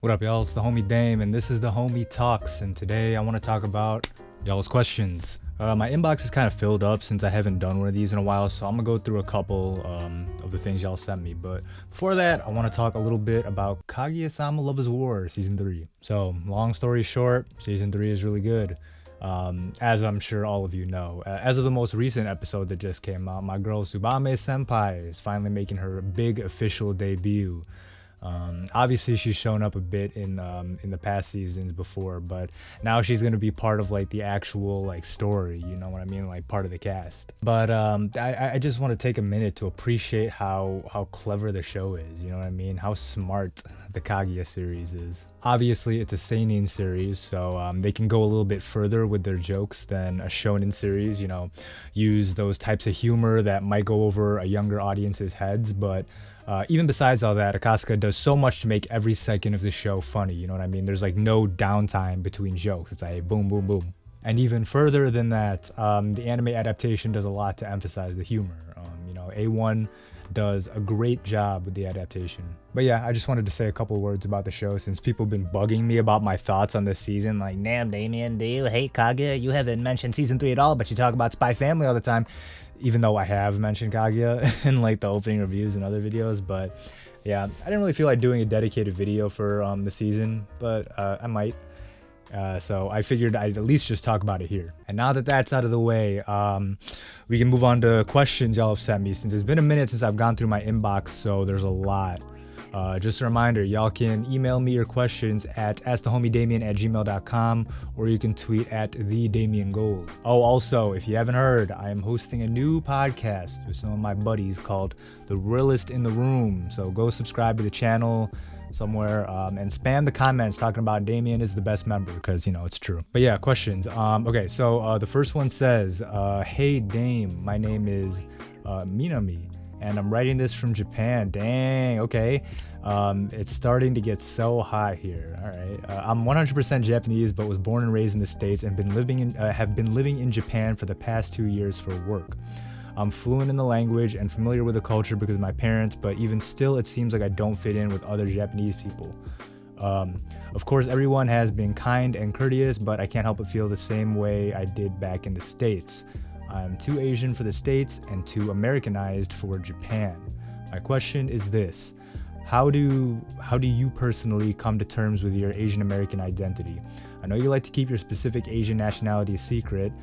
What up, y'all? It's the homie Dame, and this is the homie Talks. And today I want to talk about y'all's questions. My inbox is kind of filled up since I haven't done one of these in a while, so I'm gonna go through a couple of the things y'all sent me. But before that, I want to talk a little bit about Kaguya-sama Love is War Season 3. So, long story short, Season 3 is really good. As I'm sure all of you know. As of the most recent episode that just came out, my girl Tsubame Senpai is finally making her big official debut. Obviously she's shown up a bit in the past seasons before, but now she's gonna be part of like the actual like story, you know what I mean, like part of the cast. But I just want to take a minute to appreciate how clever the show is, you know what I mean, how smart the Kaguya series is. Obviously it's a seinen series, so they can go a little bit further with their jokes than a shonen series, you know, use those types of humor that might go over a younger audience's heads, but even besides all that, Akasuka does so much to make every second of the show funny, you know what I mean? There's like no downtime between jokes. It's like boom, boom, boom. And even further than that, the anime adaptation does a lot to emphasize the humor. You know, A1 does a great job with the adaptation. But yeah, I just wanted to say a couple words about the show since people have been bugging me about my thoughts on this season. Like, damn, Damian, do you hate Kaguya? You haven't mentioned season 3 at all, but you talk about Spy Family all the time. Even though I have mentioned Kaguya in like the opening reviews and other videos, but yeah, I didn't really feel like doing a dedicated video for the season, but I might. So I figured I'd at least just talk about it here. And now that that's out of the way, we can move on to questions y'all have sent me, since it's been a minute since I've gone through my inbox, so there's a lot. Just a reminder, y'all can email me your questions at askthehomiedamian@gmail.com, or you can tweet at @thedamiangold. Oh, also, if you haven't heard, I am hosting a new podcast with some of my buddies called The Realist in the Room. So go subscribe to the channel somewhere and spam the comments talking about Damian is the best member, because you know it's true. But yeah, questions. Okay, so the first one says, hey Dame, my name is Minami, and I'm writing this from Japan. Dang, okay. It's starting to get so hot here. All right. I'm 100% Japanese, but was born and raised in the States and have been living in Japan for the past 2 years for work. I'm fluent in the language and familiar with the culture because of my parents, but even still, it seems like I don't fit in with other Japanese people. Of course, everyone has been kind and courteous, but I can't help but feel the same way I did back in the States. I'm too Asian for the States and too Americanized for Japan. My question is this: How do you personally come to terms with your Asian American identity? I know you like to keep your specific Asian nationality a secret,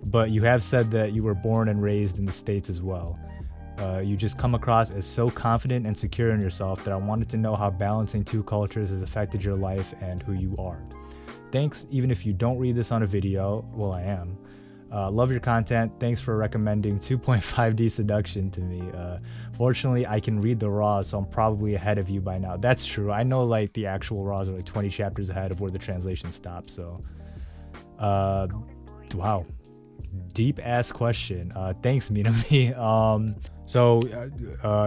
but you have said that you were born and raised in the States as well. You just come across as so confident and secure in yourself that I wanted to know how balancing two cultures has affected your life and who you are. Thanks, even if you don't read this on a video. Well, I am. Love your content. Thanks for recommending 2.5D Seduction to me. Fortunately, I can read the raws, so I'm probably ahead of you by now. That's true. I know like the actual raws are like 20 chapters ahead of where the translation stops. So, wow, deep ass question. Thanks, Minami.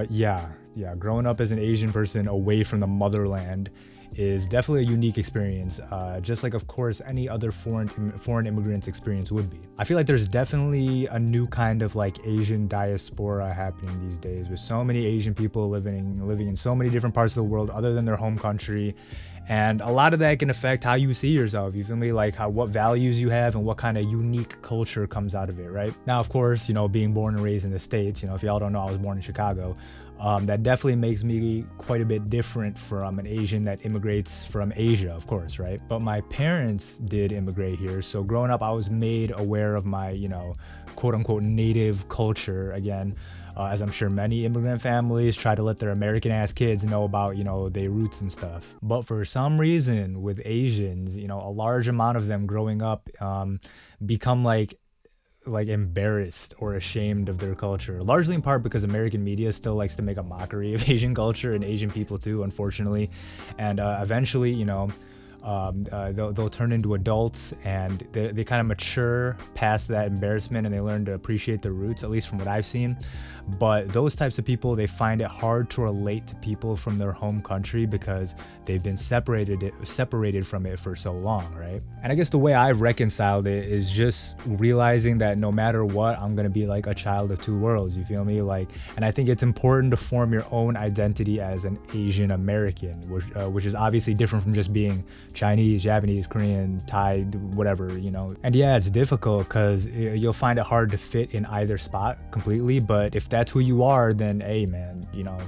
Yeah. Growing up as an Asian person away from the motherland is definitely a unique experience, just like of course any other foreign immigrants experience would be. I feel like there's definitely a new kind of like Asian diaspora happening these days, with so many Asian people living in so many different parts of the world other than their home country, and a lot of that can affect how you see yourself, you feel me, like what values you have and what kind of unique culture comes out of it, right? Now, of course, you know, being born and raised in the States, you know, if y'all don't know, I was born in Chicago. That definitely makes me quite a bit different from an Asian that immigrates from Asia, of course, right? But my parents did immigrate here, so growing up I was made aware of my, you know, quote unquote native culture again, as I'm sure many immigrant families try to let their American ass kids know about, you know, their roots and stuff. But for some reason with Asians, you know, a large amount of them growing up become like embarrassed or ashamed of their culture, largely in part because American media still likes to make a mockery of Asian culture and Asian people too, unfortunately. And eventually, you know, They'll turn into adults, and they kind of mature past that embarrassment, and they learn to appreciate their roots, at least from what I've seen. But those types of people, they find it hard to relate to people from their home country because they've been separated from it for so long, right? And I guess the way I've reconciled it is just realizing that no matter what, I'm gonna be like a child of two worlds, you feel me? Like, and I think it's important to form your own identity as an Asian American, which is obviously different from just being Chinese, Japanese, Korean, Thai, whatever, you know. And yeah, it's difficult because you'll find it hard to fit in either spot completely, but if that's who you are, then hey man, you know,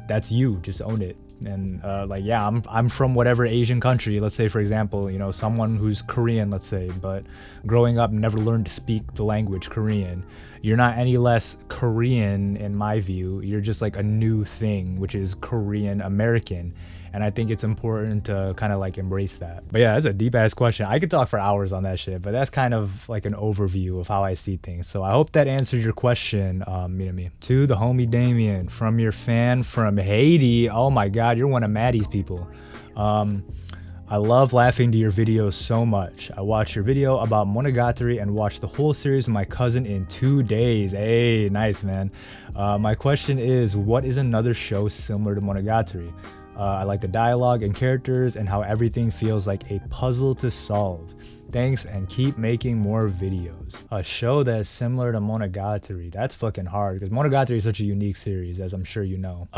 that's you, just own it. And like, yeah, I'm from whatever Asian country, let's say for example, you know, someone who's Korean, let's say, but growing up never learned to speak the language Korean. You're not any less Korean in my view, you're just like a new thing, which is Korean American. And I think it's important to kind of like embrace that. But yeah, that's a deep ass question. I could talk for hours on that shit, but that's kind of like an overview of how I see things. So I hope that answered your question, me. To the homie Damian, from your fan from Haiti. Oh my God, you're one of Maddie's people. I love laughing to your videos so much. I watched your video about Monogatari and watched the whole series with my cousin in 2 days. Hey, nice man. My question is, what is another show similar to Monogatari? I like the dialogue and characters and how everything feels like a puzzle to solve. Thanks, and keep making more videos. A show that's similar to Monogatari. That's fucking hard because Monogatari is such a unique series, as I'm sure you know.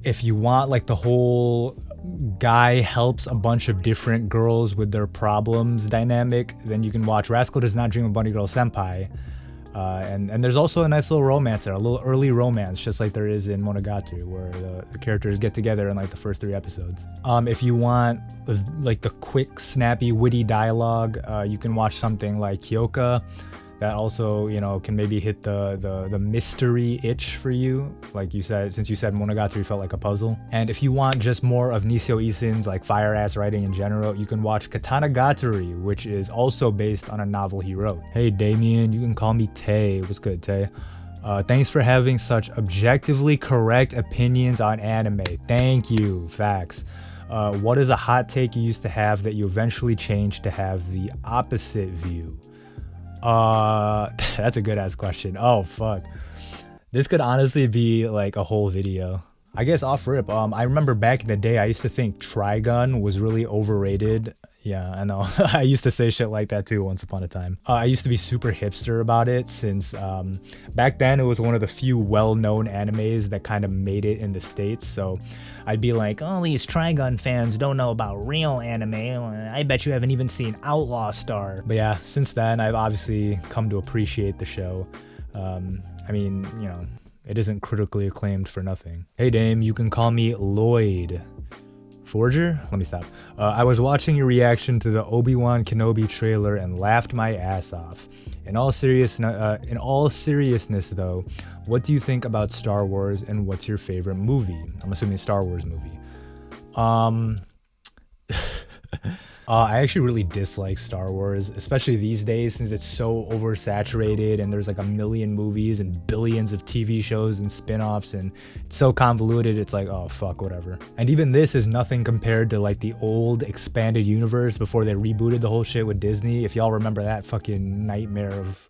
If you want like the whole guy helps a bunch of different girls with their problems dynamic, then you can watch Rascal Does Not Dream of Bunny Girl Senpai. And there's also a nice little romance there, a little early romance, just like there is in Monogatari, where the characters get together in like the first 3 episodes. If you want like the quick, snappy, witty dialogue, you can watch something like Kyoka. That also, you know, can maybe hit the mystery itch for you, like you said, since you said Monogatari felt like a puzzle. And if you want just more of Nisio Isin's like fire ass writing in general, you can watch Katanagatari, which is also based on a novel he wrote. Hey Damian, you can call me Tay. What's good, Tay? Thanks for having such objectively correct opinions on anime. Thank you. Facts. What is a hot take you used to have that you eventually changed to have the opposite view? That's a good ass question. Oh fuck, this could honestly be like a whole video. I guess off rip, I remember back in the day I used to think Trigun was really overrated. Yeah, I know. I used to say shit like that too once upon a time. I used to be super hipster about it since back then it was one of the few well-known animes that kind of made it in the States. So I'd be like, oh, these Trigun fans don't know about real anime. I bet you haven't even seen Outlaw Star. But yeah, since then I've obviously come to appreciate the show. I mean, you know, it isn't critically acclaimed for nothing. Hey Dame, you can call me Lloyd. Forger? Let me stop. I was watching your reaction to the Obi-Wan Kenobi trailer and laughed my ass off. In all seriousness though, what do you think about Star Wars and what's your favorite movie? I'm assuming Star Wars movie. I actually really dislike Star Wars, especially these days since it's so oversaturated and there's like a million movies and billions of TV shows and spin-offs and it's so convoluted, it's like, oh fuck, whatever. And even this is nothing compared to like the old expanded universe before they rebooted the whole shit with Disney. If y'all remember that fucking nightmare of,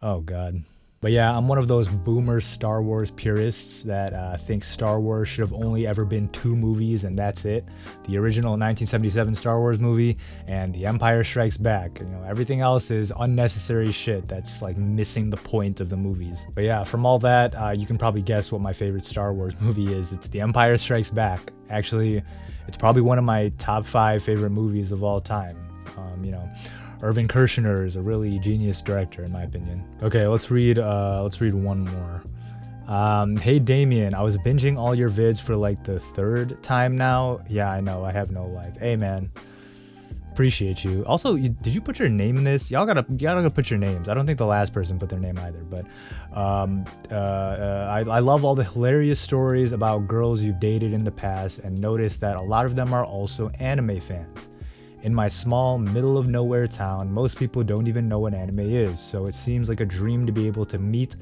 oh god. But yeah, I'm one of those boomer Star Wars purists that think Star Wars should have only ever been 2 movies and that's it. The original 1977 Star Wars movie and The Empire Strikes Back. You know, everything else is unnecessary shit that's like missing the point of the movies. But yeah, from all that, you can probably guess what my favorite Star Wars movie is. It's The Empire Strikes Back. Actually, it's probably one of my top 5 favorite movies of all time. You know, Irvin Kershner is a really genius director in my opinion. Okay, let's read one more. Hey Damian, I was binging all your vids for like the 3rd time now. Yeah, I know, I have no life. Hey man, appreciate you. Also, did you put your name in this? Y'all gotta put your names. I don't think the last person put their name either, but I love all the hilarious stories about girls you've dated in the past and noticed that a lot of them are also anime fans. In my small, middle-of-nowhere town, most people don't even know what anime is, so it seems like a dream to be able to meet,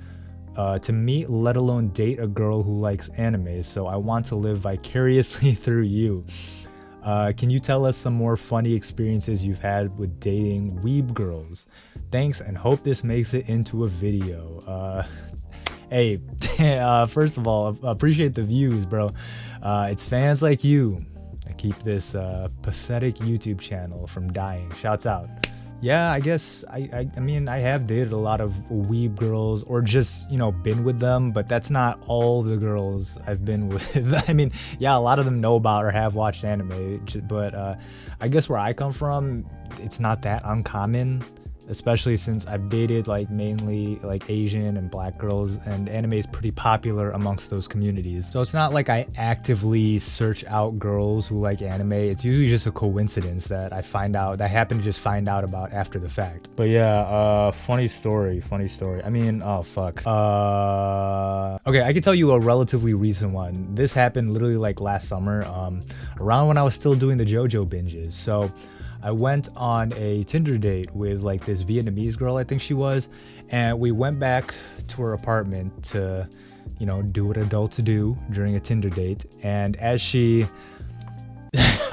let alone date a girl who likes anime, so I want to live vicariously through you. Can you tell us some more funny experiences you've had with dating weeb girls? Thanks, and hope this makes it into a video. Hey, first of all, appreciate the views, bro. It's fans like you that keep this pathetic YouTube channel from dying. Shouts out. Yeah, I guess I mean, I have dated a lot of weeb girls, or just, you know, been with them, but that's not all the girls I've been with. I mean, yeah, a lot of them know about or have watched anime, but I guess where I come from, it's not that uncommon, especially since I've dated like mainly like Asian and black girls, and anime is pretty popular amongst those communities. So it's not like I actively search out girls who like anime. It's usually just a coincidence that I happen to just find out about after the fact. But yeah, funny story. I mean, oh fuck. Okay, I can tell you a relatively recent one. This happened literally like last summer, around when I was still doing the JoJo binges. So I went on a Tinder date with like this Vietnamese girl, I think she was, and we went back to her apartment to, you know, do what adults do during a Tinder date. And as she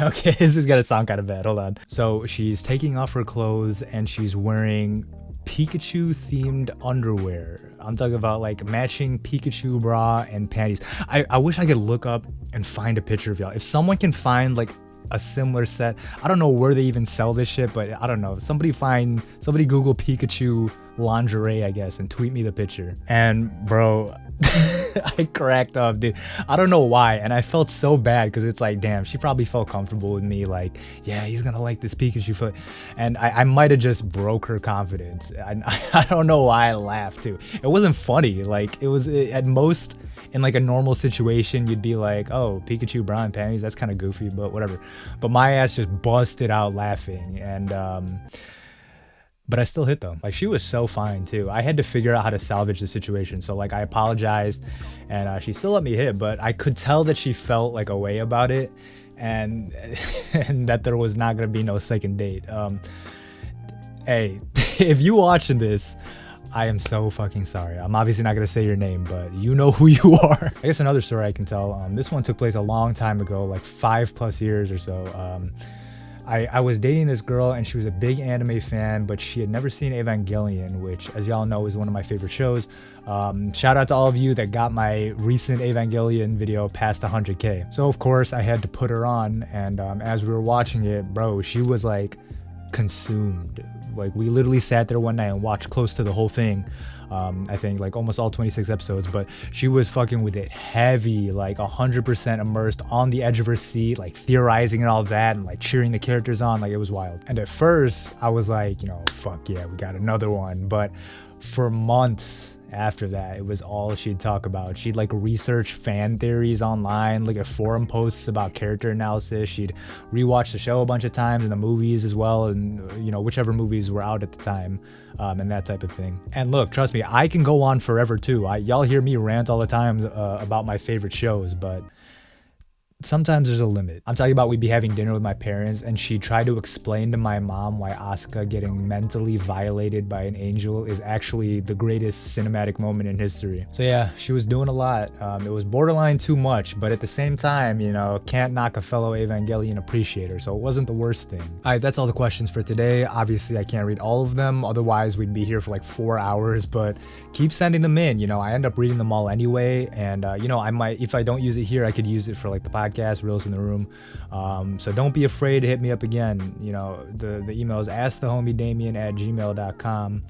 okay, this is gonna sound kind of bad, hold on. So she's taking off her clothes and she's wearing Pikachu themed underwear. I'm talking about like matching Pikachu bra and panties. I wish I could look up and find a picture of y'all. If someone can find like a similar set, I don't know where they even sell this shit, but I don't know, somebody Google Pikachu lingerie, I guess, and tweet me the picture. And bro, I cracked up, dude. I don't know why, and I felt so bad because it's like, damn, she probably felt comfortable with me, like, yeah, he's gonna like this Pikachu foot, and I might have just broke her confidence. I don't know why I laughed too. It wasn't funny. Like, it was at most in like a normal situation you'd be like, oh, Pikachu bra and panties, that's kind of goofy, but whatever. But my ass just busted out laughing, and but I still hit them. Like, she was so fine too. I had to figure out how to salvage the situation. So like, I apologized, and she still let me hit, but I could tell that she felt like a way about it, and and that there was not gonna be no second date. Hey, if you watching this, I am so fucking sorry. I'm obviously not gonna say your name, but you know who you are. I guess another story I can tell. This one took place a long time ago, like 5+ years or so. I was dating this girl, and she was a big anime fan, but she had never seen Evangelion, which, as y'all know, is one of my favorite shows. Shout out to all of you that got my recent Evangelion video past 100K. So of course I had to put her on, and as we were watching it, bro, she was like consumed. Like, we literally sat there one night and watched close to the whole thing. I think like almost all 26 episodes, but she was fucking with it heavy, like 100% immersed on the edge of her seat, like theorizing and all that, and like cheering the characters on. Like, it was wild. And at first I was like, you know, fuck yeah, we got another one. But for months after that, it was all she'd talk about. She'd like research fan theories online, look at forum posts about character analysis. She'd rewatch the show a bunch of times, and the movies as well, and you know, whichever movies were out at the time, and that type of thing. And look, trust me, I can go on forever too. Y'all hear me rant all the time about my favorite shows, but sometimes there's a limit. I'm talking about, we'd be having dinner with my parents, and she tried to explain to my mom why Asuka getting mentally violated by an angel is actually the greatest cinematic moment in history. So yeah, she was doing a lot. It was borderline too much, but at the same time, you know, can't knock a fellow Evangelion appreciator, so it wasn't the worst thing. Alright, that's all the questions for today. Obviously I can't read all of them, otherwise we'd be here for like 4 hours, but keep sending them in. You know, I end up reading them all anyway, and you know, I might, if I don't use it here, I could use it for like the podcast, Reels in the Room. So don't be afraid to hit me up again. You know, the email is askthehomiedamian@gmail.com,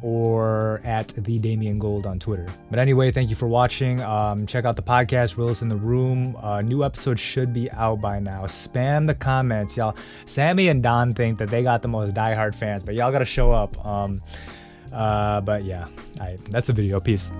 or at @thedamiangold on Twitter. But anyway, thank you for watching. Check out the podcast, Reels in the Room. New episodes should be out by now. Spam the comments, y'all. Sammy and Don think that they got the most diehard fans, but y'all gotta show up. But yeah, that's the video. Peace.